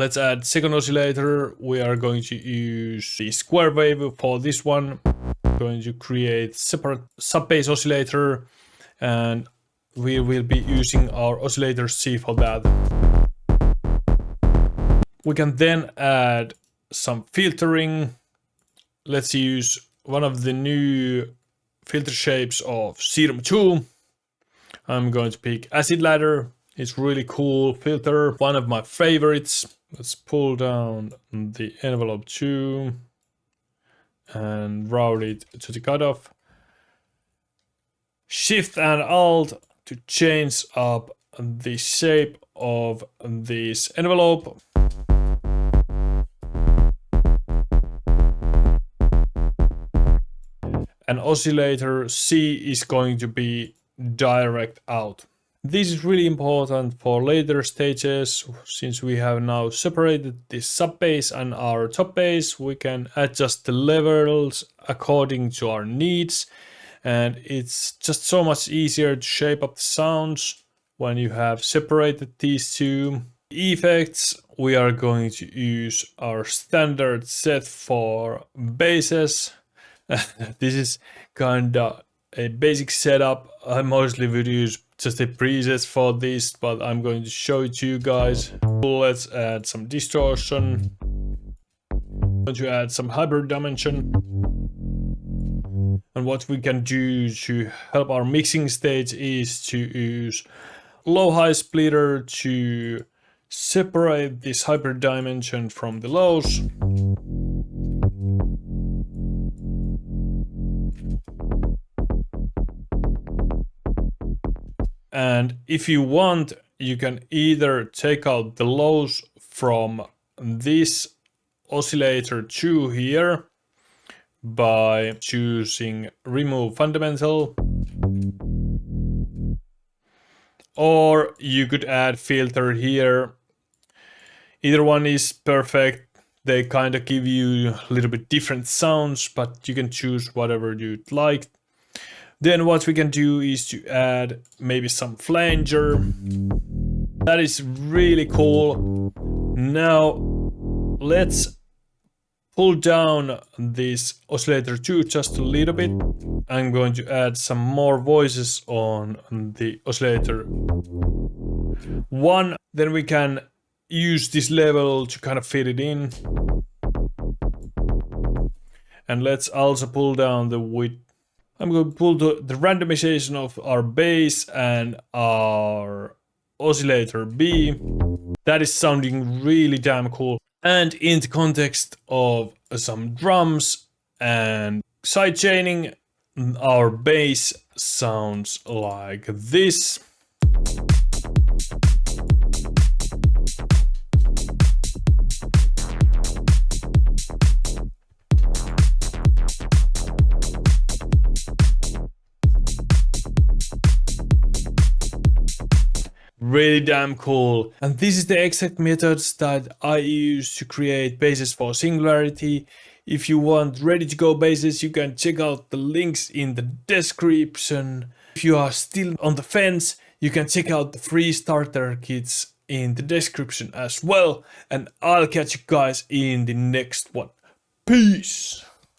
Let's add second oscillator. We are going to use the square wave for this one. I'm going to create separate sub-bass oscillator, and we will be using our oscillator C for that. We can then add some filtering. Let's use one of the new filter shapes of Serum 2. I'm going to pick Acid Ladder. It's really cool filter, one of my favorites. Let's pull down the envelope 2 and route it to the cutoff. Shift and Alt to change up the shape of this envelope. And oscillator C is going to be direct out. This is really important for later stages. Since we have now separated the sub bass and our top bass, we can adjust the levels according to our needs, and it's just so much easier to shape up the sounds when you have separated these two. Effects, we are going to use our standard set for basses. This is kinda a basic setup. I mostly would use just a presets for this, but I'm going to show it to you guys. Let's add some distortion. I'm going to add some hyper dimension. And what we can do to help our mixing stage is to use low-high splitter to separate this hyper dimension from the lows. And if you want, you can either take out the lows from this oscillator 2 here by choosing remove fundamental, or you could add filter here. Either one is perfect. They kind of give you a little bit different sounds, but you can choose whatever you'd like. Then what we can do is to add maybe some flanger. That is really cool. Now let's pull down this oscillator 2 just a little bit. I'm going to add some more voices on the oscillator 1. Then we can use this level to kind of fit it in. And let's also pull down the width. I'm going to pull the randomization of our bass and our oscillator B. That is sounding really damn cool. And in the context of some drums and sidechaining, our bass sounds like this. Really damn cool. And this is the exact methods that I use to create basses for Singularity. If you want ready to go basses, you can check out the links in the description. If you are still on the fence, you can check out the free starter kits in the description as well. And I'll catch you guys in the next one. Peace!